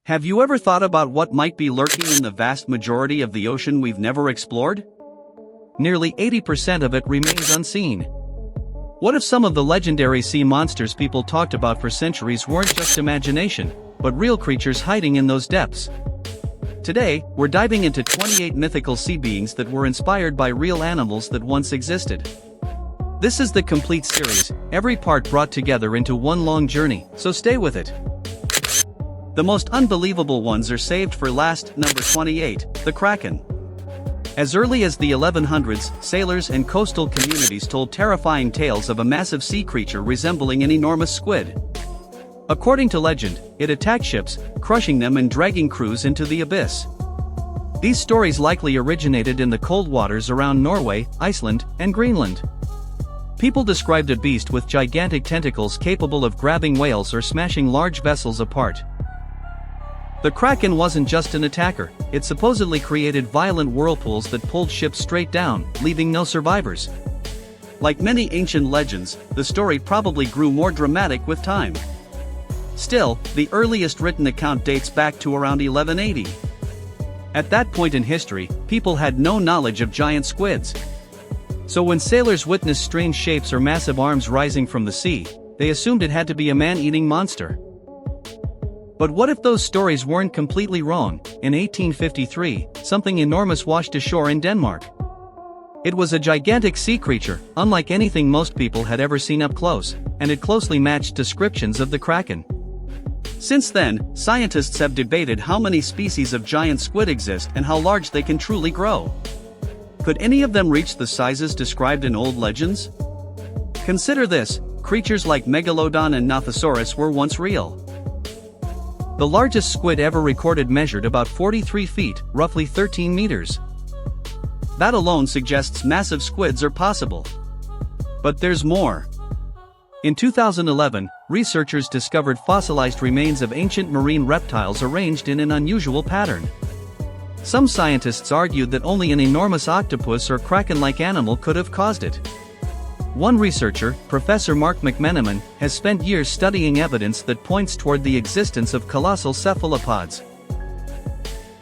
Have you ever thought about what might be lurking in the vast majority of the ocean we've never explored? Nearly 80% of it remains unseen. What if some of the legendary sea monsters people talked about for centuries weren't just imagination, but real creatures hiding in those depths? Today, we're diving into 28 mythical sea beings that were inspired by real animals that once existed. This is the complete series, every part brought together into one long journey, so stay with it. The most unbelievable ones are saved for last. Number 28, the Kraken. As early as the 1100s, sailors and coastal communities told terrifying tales of a massive sea creature resembling an enormous squid. According to legend, it attacked ships, crushing them and dragging crews into the abyss. These stories likely originated in the cold waters around Norway, Iceland, and Greenland. People described a beast with gigantic tentacles capable of grabbing whales or smashing large vessels apart. The Kraken wasn't just an attacker, it supposedly created violent whirlpools that pulled ships straight down, leaving no survivors. Like many ancient legends, the story probably grew more dramatic with time. Still, the earliest written account dates back to around 1180. At that point in history, people had no knowledge of giant squids. So when sailors witnessed strange shapes or massive arms rising from the sea, they assumed it had to be a man-eating monster. But what if those stories weren't completely wrong? In 1853, something enormous washed ashore in Denmark. It was a gigantic sea creature, unlike anything most people had ever seen up close, and it closely matched descriptions of the Kraken. Since then, scientists have debated how many species of giant squid exist and how large they can truly grow. Could any of them reach the sizes described in old legends? Consider this, creatures like Megalodon and Nothosaurus were once real. The largest squid ever recorded measured about 43 feet, roughly 13 meters. That alone suggests massive squids are possible. But there's more. In 2011, researchers discovered fossilized remains of ancient marine reptiles arranged in an unusual pattern. Some scientists argued that only an enormous octopus or kraken-like animal could have caused it. One researcher, Professor Mark McMenamin, has spent years studying evidence that points toward the existence of colossal cephalopods.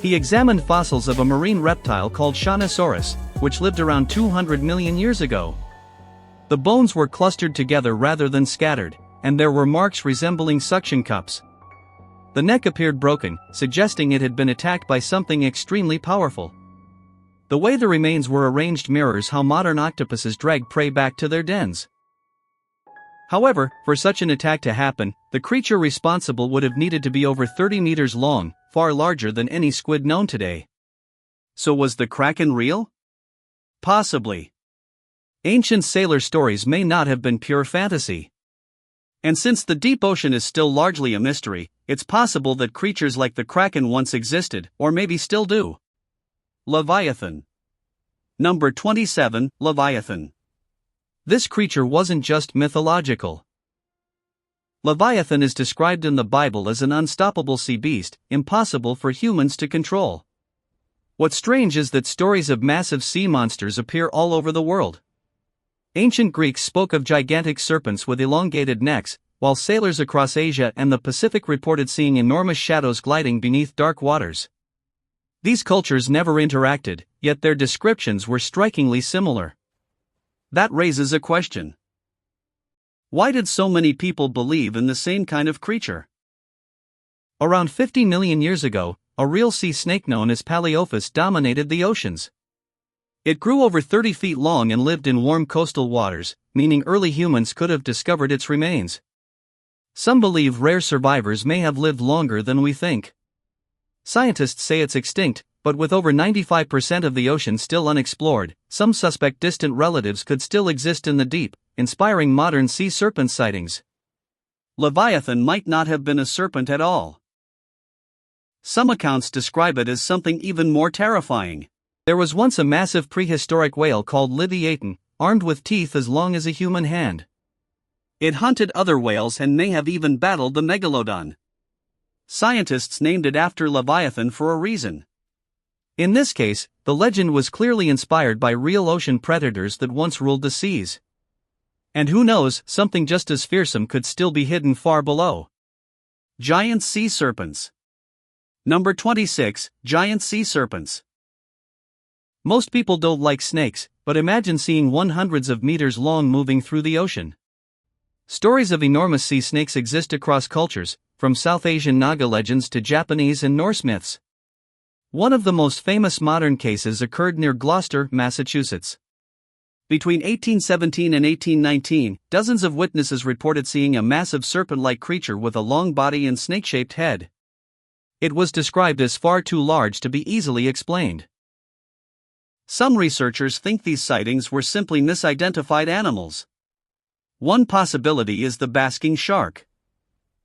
He examined fossils of a marine reptile called Shanosaurus, which lived around 200 million years ago. The bones were clustered together rather than scattered, and there were marks resembling suction cups. The neck appeared broken, suggesting it had been attacked by something extremely powerful. The way the remains were arranged mirrors how modern octopuses drag prey back to their dens. However, for such an attack to happen, the creature responsible would have needed to be over 30 meters long, far larger than any squid known today. So was the Kraken real? Possibly. Ancient sailor stories may not have been pure fantasy. And since the deep ocean is still largely a mystery, it's possible that creatures like the Kraken once existed, or maybe still do. Leviathan. Number 27, Leviathan. This creature wasn't just mythological. Leviathan is described in the Bible as an unstoppable sea beast, impossible for humans to control. What's strange is that stories of massive sea monsters appear all over the world. Ancient Greeks spoke of gigantic serpents with elongated necks, while sailors across Asia and the Pacific reported seeing enormous shadows gliding beneath dark waters. These cultures never interacted, yet their descriptions were strikingly similar. That raises a question. Why did so many people believe in the same kind of creature? Around 50 million years ago, a real sea snake known as Paleophis dominated the oceans. It grew over 30 feet long and lived in warm coastal waters, meaning early humans could have discovered its remains. Some believe rare survivors may have lived longer than we think. Scientists say it's extinct, but with over 95% of the ocean still unexplored, some suspect distant relatives could still exist in the deep, inspiring modern sea serpent sightings. Leviathan might not have been a serpent at all. Some accounts describe it as something even more terrifying. There was once a massive prehistoric whale called Leviathan, armed with teeth as long as a human hand. It hunted other whales and may have even battled the Megalodon. Scientists named it after Leviathan for a reason. In this case, the legend was clearly inspired by real ocean predators that once ruled the seas. And who knows, something just as fearsome could still be hidden far below. Giant sea serpents. Number 26, Giant Sea Serpents. Most people don't like snakes, but imagine seeing one hundreds of meters long moving through the ocean. Stories of enormous sea snakes exist across cultures, from South Asian Naga legends to Japanese and Norse myths. One of the most famous modern cases occurred near Gloucester, Massachusetts. Between 1817 and 1819, dozens of witnesses reported seeing a massive serpent-like creature with a long body and snake-shaped head. It was described as far too large to be easily explained. Some researchers think these sightings were simply misidentified animals. One possibility is the basking shark.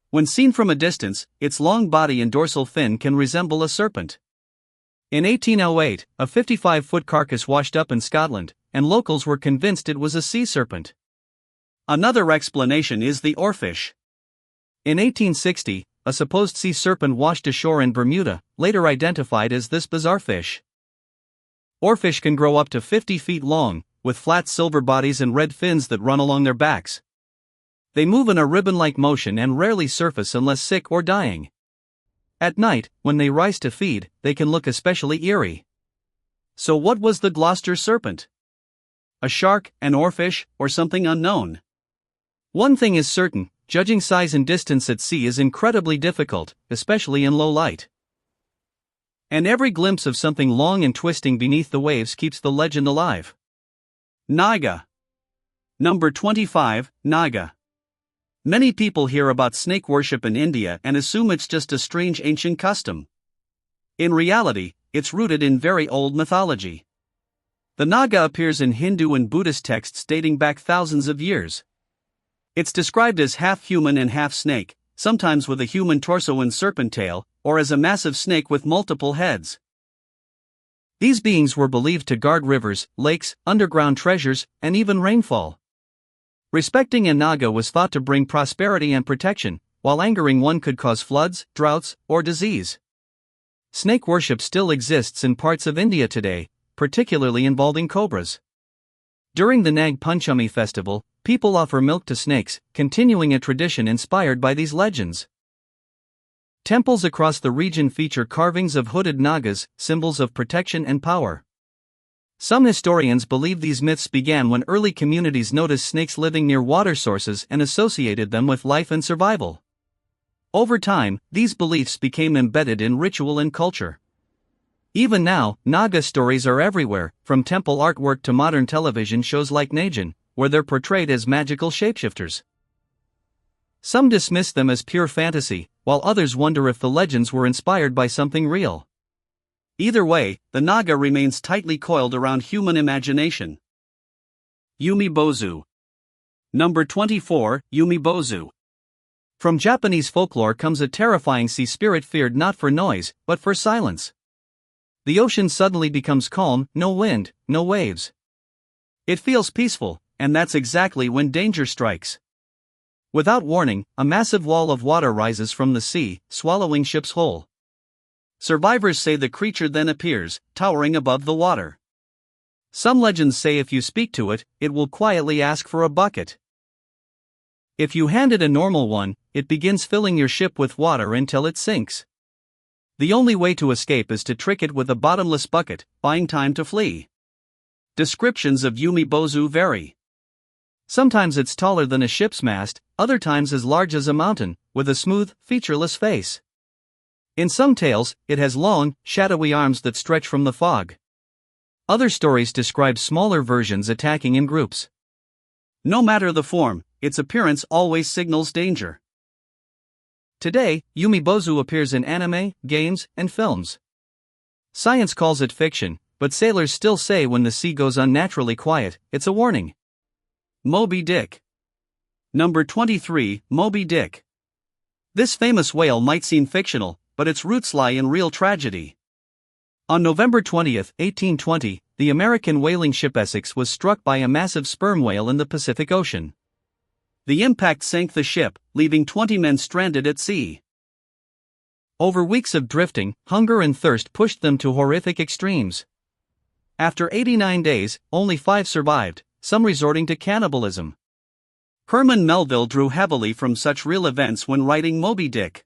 When seen from a distance, its long body and dorsal fin can resemble a serpent. In 1808, a 55-foot carcass washed up in Scotland, and locals were convinced it was a sea serpent. Another explanation is the oarfish. In 1860, a supposed sea serpent washed ashore in Bermuda, later identified as this bizarre fish. Oarfish can grow up to 50 feet long, with flat silver bodies and red fins that run along their backs. They move in a ribbon-like motion and rarely surface unless sick or dying. At night, when they rise to feed, they can look especially eerie. So what was the Gloucester serpent? A shark, an oarfish, or something unknown? One thing is certain, judging size and distance at sea is incredibly difficult, especially in low light. And every glimpse of something long and twisting beneath the waves keeps the legend alive. Naga. Number 25, Naga. Many people hear about snake worship in India and assume it's just a strange ancient custom. In reality, it's rooted in very old mythology. The Naga appears in Hindu and Buddhist texts dating back thousands of years. It's described as half human and half snake, sometimes with a human torso and serpent tail, or as a massive snake with multiple heads. These beings were believed to guard rivers, lakes, underground treasures, and even rainfall. Respecting a Naga was thought to bring prosperity and protection, while angering one could cause floods, droughts, or disease. Snake worship still exists in parts of India today, particularly involving cobras. During the Nag Panchami festival, people offer milk to snakes, continuing a tradition inspired by these legends. Temples across the region feature carvings of hooded Nagas, symbols of protection and power. Some historians believe these myths began when early communities noticed snakes living near water sources and associated them with life and survival. Over time, these beliefs became embedded in ritual and culture. Even now, Naga stories are everywhere, from temple artwork to modern television shows like Nagin, where they're portrayed as magical shapeshifters. Some dismiss them as pure fantasy, while others wonder if the legends were inspired by something real. Either way, the Naga remains tightly coiled around human imagination. Yumibozu. Number 24, Yumibozu. From Japanese folklore comes a terrifying sea spirit feared not for noise, but for silence. The ocean suddenly becomes calm, no wind, no waves. It feels peaceful, and that's exactly when danger strikes. Without warning, a massive wall of water rises from the sea, swallowing ships whole. Survivors say the creature then appears, towering above the water. Some legends say if you speak to it, it will quietly ask for a bucket. If you hand it a normal one, it begins filling your ship with water until it sinks. The only way to escape is to trick it with a bottomless bucket, buying time to flee. Descriptions of Yumibozu vary. Sometimes it's taller than a ship's mast, other times as large as a mountain, with a smooth, featureless face. In some tales, it has long, shadowy arms that stretch from the fog. Other stories describe smaller versions attacking in groups. No matter the form, its appearance always signals danger. Today, Yumibozu appears in anime, games, and films. Science calls it fiction, but sailors still say when the sea goes unnaturally quiet, it's a warning. Moby Dick. Number 23, Moby Dick. This famous whale might seem fictional, but its roots lie in real tragedy. On November 20, 1820, the American whaling ship Essex was struck by a massive sperm whale in the Pacific Ocean. The impact sank the ship, leaving 20 men stranded at sea. Over weeks of drifting, hunger and thirst pushed them to horrific extremes. After 89 days, only 5 survived, some resorting to cannibalism. Herman Melville drew heavily from such real events when writing Moby Dick.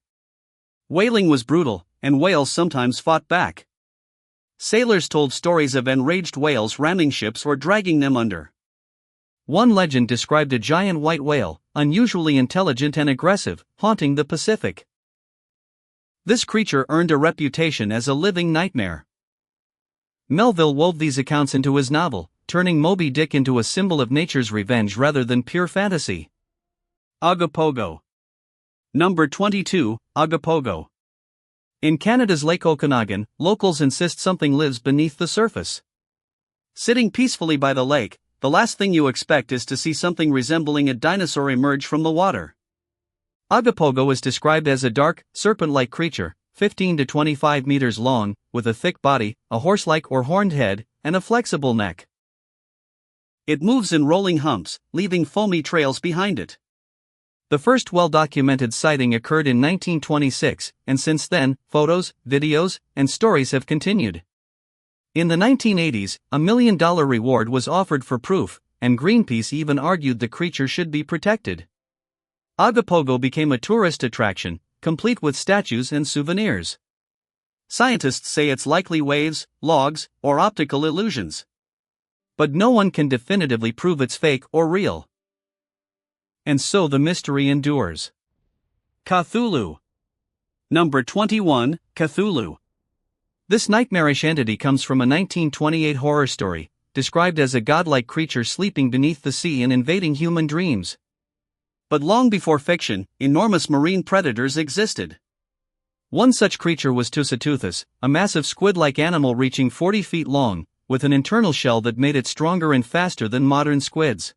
Whaling was brutal, and whales sometimes fought back. Sailors told stories of enraged whales ramming ships or dragging them under. One legend described a giant white whale, unusually intelligent and aggressive, haunting the Pacific. This creature earned a reputation as a living nightmare. Melville wove these accounts into his novel, turning Moby Dick into a symbol of nature's revenge rather than pure fantasy. Ogopogo. Number 22, Ogopogo. In Canada's Lake Okanagan, locals insist something lives beneath the surface. Sitting peacefully by the lake, the last thing you expect is to see something resembling a dinosaur emerge from the water. Ogopogo is described as a dark, serpent-like creature, 15 to 25 meters long, with a thick body, a horse-like or horned head, and a flexible neck. It moves in rolling humps, leaving foamy trails behind it. The first well-documented sighting occurred in 1926, and since then, photos, videos, and stories have continued. In the 1980s, a $1 million reward was offered for proof, and Greenpeace even argued the creature should be protected. Ogopogo became a tourist attraction, complete with statues and souvenirs. Scientists say it's likely waves, logs, or optical illusions. But no one can definitively prove it's fake or real. And so the mystery endures. Cthulhu. Number 21, Cthulhu. This nightmarish entity comes from a 1928 horror story, described as a godlike creature sleeping beneath the sea and invading human dreams. But long before fiction, enormous marine predators existed. One such creature was Tusiteuthis, a massive squid-like animal reaching 40 feet long, with an internal shell that made it stronger and faster than modern squids.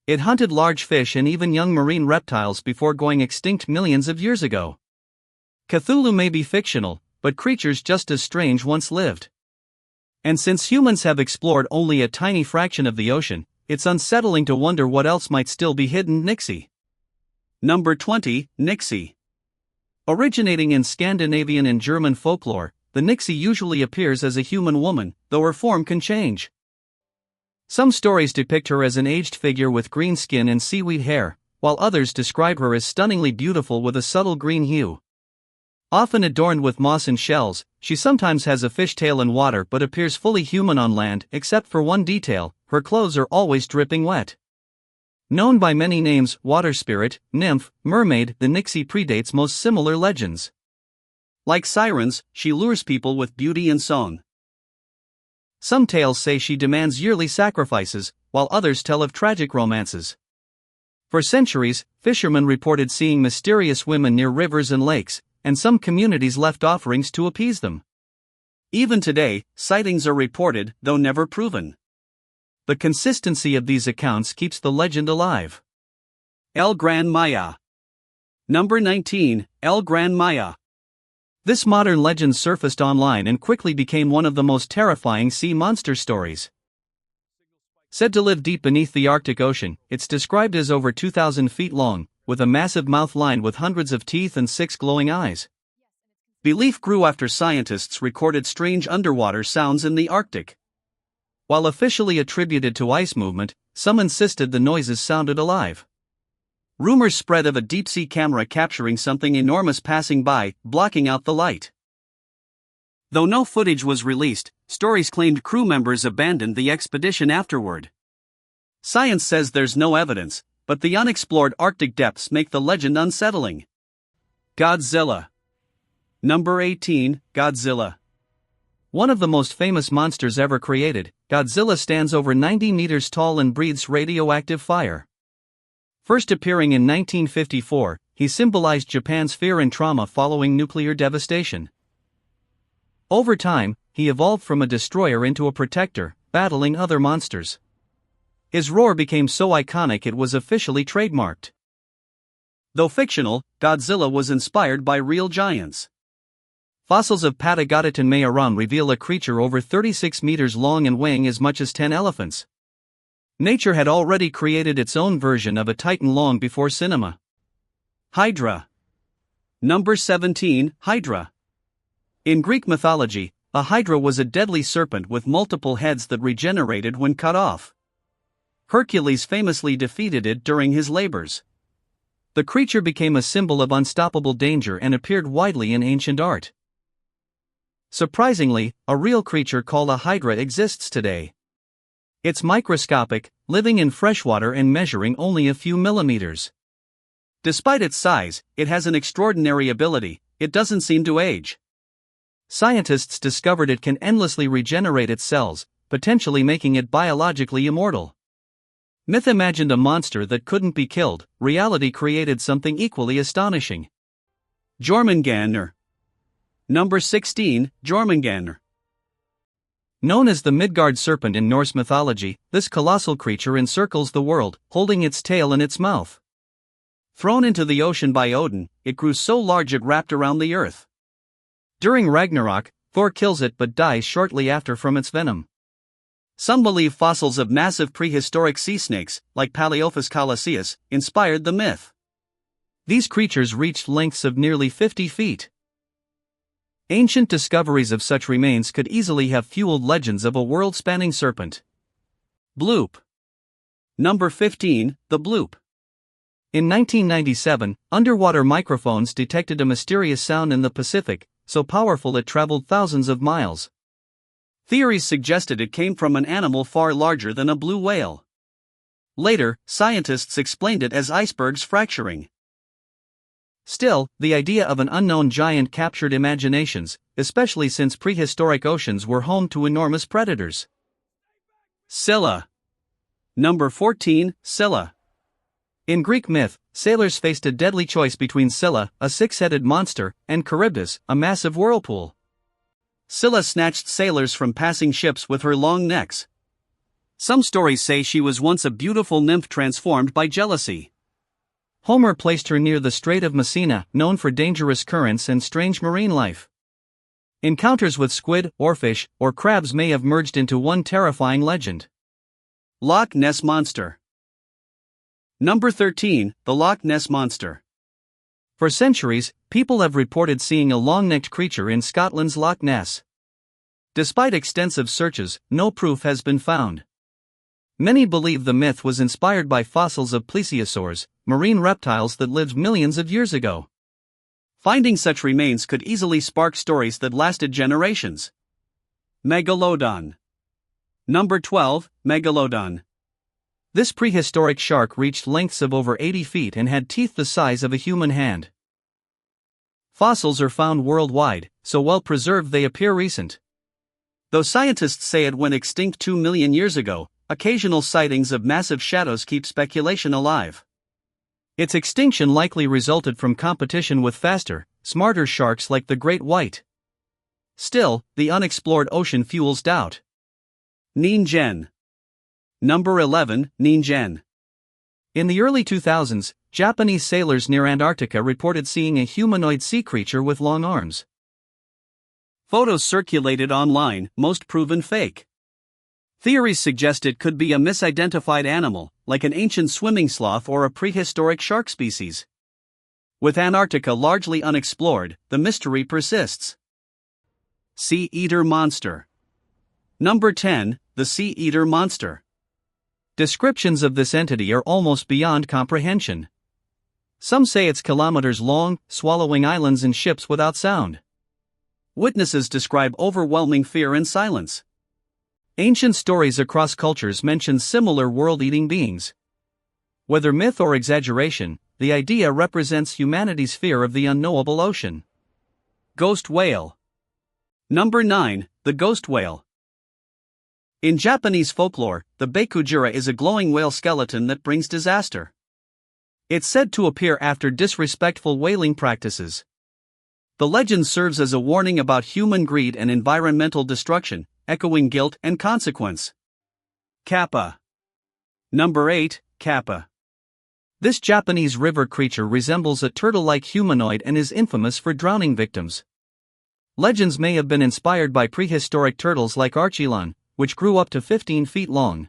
It hunted large fish and even young marine reptiles before going extinct millions of years ago. Cthulhu may be fictional, but creatures just as strange once lived. And since humans have explored only a tiny fraction of the ocean, it's unsettling to wonder what else might still be hidden. Nixie. Number 20, Nixie. Originating in Scandinavian and German folklore, the Nixie usually appears as a human woman, though her form can change. Some stories depict her as an aged figure with green skin and seaweed hair, while others describe her as stunningly beautiful with a subtle green hue. Often adorned with moss and shells, she sometimes has a fishtail in water but appears fully human on land except for one detail: her clothes are always dripping wet. Known by many names, water spirit, nymph, mermaid, the Nixie predates most similar legends. Like sirens, she lures people with beauty and song. Some tales say she demands yearly sacrifices, while others tell of tragic romances. For centuries, fishermen reported seeing mysterious women near rivers and lakes, and some communities left offerings to appease them. Even today, sightings are reported, though never proven. The consistency of these accounts keeps the legend alive. El Gran Maya. Number 19, El Gran Maya. This modern legend surfaced online and quickly became one of the most terrifying sea monster stories. Said to live deep beneath the Arctic Ocean, it's described as over 2,000 feet long, with a massive mouth lined with hundreds of teeth and 6 glowing eyes. Belief grew after scientists recorded strange underwater sounds in the Arctic. While officially attributed to ice movement, some insisted the noises sounded alive. Rumors spread of a deep-sea camera capturing something enormous passing by, blocking out the light. Though no footage was released, stories claimed crew members abandoned the expedition afterward. Science says there's no evidence, but the unexplored Arctic depths make the legend unsettling. Godzilla. Number 18, Godzilla. One of the most famous monsters ever created, Godzilla stands over 90 meters tall and breathes radioactive fire. First appearing in 1954, he symbolized Japan's fear and trauma following nuclear devastation. Over time, he evolved from a destroyer into a protector, battling other monsters. His roar became so iconic it was officially trademarked. Though fictional, Godzilla was inspired by real giants. Fossils of Patagotitan mayoran reveal a creature over 36 meters long and weighing as much as 10 elephants. Nature had already created its own version of a titan long before cinema. Hydra. Number 17, Hydra. In Greek mythology, a hydra was a deadly serpent with multiple heads that regenerated when cut off. Hercules famously defeated it during his labors. The creature became a symbol of unstoppable danger and appeared widely in ancient art. Surprisingly, a real creature called a hydra exists today. It's microscopic, living in freshwater and measuring only a few millimeters. Despite its size, it has an extraordinary ability: it doesn't seem to age. Scientists discovered it can endlessly regenerate its cells, potentially making it biologically immortal. Myth imagined a monster that couldn't be killed, reality created something equally astonishing. Jormungandr. Number 16, Jormungandr. Known as the Midgard serpent in Norse mythology, this colossal creature encircles the world, holding its tail in its mouth. Thrown into the ocean by Odin, it grew so large it wrapped around the earth. During Ragnarok, Thor kills it but dies shortly after from its venom. Some believe fossils of massive prehistoric sea snakes, like Paleophis coloceus, inspired the myth. These creatures reached lengths of nearly 50 feet. Ancient discoveries of such remains could easily have fueled legends of a world-spanning serpent. Bloop. Number 15, the bloop. In 1997, underwater microphones detected a mysterious sound in the Pacific, so powerful it traveled thousands of miles. Theories suggested it came from an animal far larger than a blue whale. Later, scientists explained it as icebergs fracturing. Still, the idea of an unknown giant captured imaginations, especially since prehistoric oceans were home to enormous predators. Scylla. Number 14, Scylla. In Greek myth, sailors faced a deadly choice between Scylla, a six-headed monster, and Charybdis, a massive whirlpool. Scylla snatched sailors from passing ships with her long necks. Some stories say she was once a beautiful nymph transformed by jealousy. Homer placed her near the Strait of Messina, known for dangerous currents and strange marine life. Encounters with squid, oarfish, or crabs may have merged into one terrifying legend. Loch Ness Monster. Number 13, the Loch Ness Monster. For centuries, people have reported seeing a long-necked creature in Scotland's Loch Ness. Despite extensive searches, no proof has been found. Many believe the myth was inspired by fossils of plesiosaurs, marine reptiles that lived millions of years ago. Finding such remains could easily spark stories that lasted generations. Megalodon. Number 12, Megalodon. This prehistoric shark reached lengths of over 80 feet and had teeth the size of a human hand. Fossils are found worldwide, so well preserved they appear recent. Though scientists say it went extinct 2 million years ago, occasional sightings of massive shadows keep speculation alive. Its extinction likely resulted from competition with faster, smarter sharks like the great white. Still, the unexplored ocean fuels doubt. Ningen. Number 11, Ningen. In the early 2000s, Japanese sailors near Antarctica reported seeing a humanoid sea creature with long arms. Photos circulated online, most proven fake. Theories suggest it could be a misidentified animal, like an ancient swimming sloth or a prehistoric shark species. With Antarctica largely unexplored, the mystery persists. Sea Eater Monster. Number 10, the Sea Eater Monster. Descriptions of this entity are almost beyond comprehension. Some say it's kilometers long, swallowing islands and ships without sound. Witnesses describe overwhelming fear and silence. Ancient stories across cultures mention similar world-eating beings. Whether myth or exaggeration, the idea represents humanity's fear of the unknowable ocean. Ghost Whale. Number 9, the Ghost Whale. In Japanese folklore, the Bakujira is a glowing whale skeleton that brings disaster. It's said to appear after disrespectful whaling practices. The legend serves as a warning about human greed and environmental destruction, echoing guilt and consequence. Kappa. Number 8, Kappa. This Japanese river creature resembles a turtle-like humanoid and is infamous for drowning victims. Legends may have been inspired by prehistoric turtles like Archilon, which grew up to 15 feet long.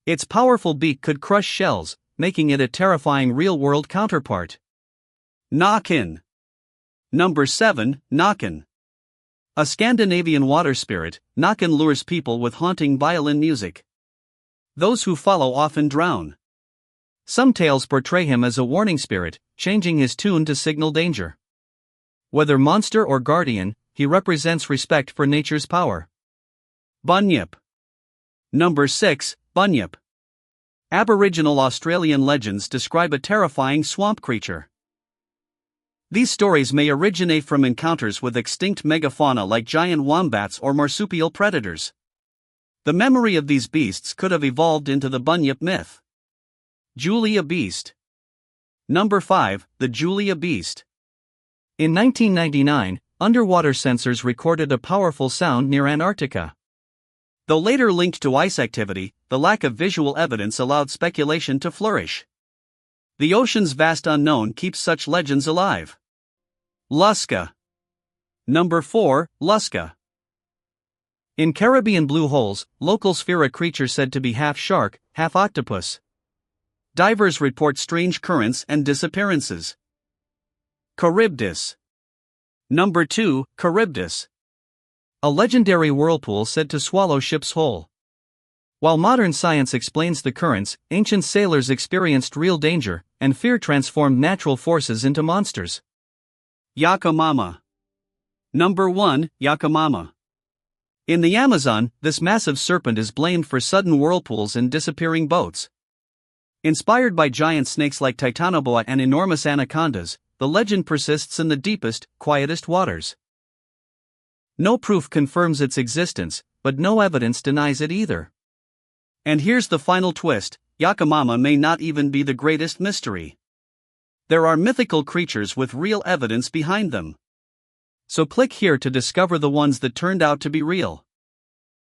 Its powerful beak could crush shells, making it a terrifying real-world counterpart. Naken. Number 7, Naken. A Scandinavian water spirit, Naken lures people with haunting violin music. Those who follow often drown. Some tales portray him as a warning spirit, changing his tune to signal danger. Whether monster or guardian, he represents respect for nature's power. Bunyip. Number 6, Bunyip. Aboriginal Australian legends describe a terrifying swamp creature. These stories may originate from encounters with extinct megafauna like giant wombats or marsupial predators. The memory of these beasts could have evolved into the Bunyip myth. Julia Beast. Number 5, the Julia Beast. In 1999, underwater sensors recorded a powerful sound near Antarctica. Though later linked to ice activity, the lack of visual evidence allowed speculation to flourish. The ocean's vast unknown keeps such legends alive. Lusca. Number 4, Lusca. In Caribbean blue holes, locals fear a creature said to be half shark, half octopus. Divers report strange currents and disappearances. Charybdis. Number 2, Charybdis. A legendary whirlpool said to swallow ships whole. While modern science explains the currents, ancient sailors experienced real danger, and fear transformed natural forces into monsters. Yacumama. Number 1, Yacumama. In the Amazon, this massive serpent is blamed for sudden whirlpools and disappearing boats. Inspired by giant snakes like Titanoboa and enormous anacondas, the legend persists in the deepest, quietest waters. No proof confirms its existence, but no evidence denies it either. And here's the final twist: Yacumama may not even be the greatest mystery. There are mythical creatures with real evidence behind them. So click here to discover the ones that turned out to be real.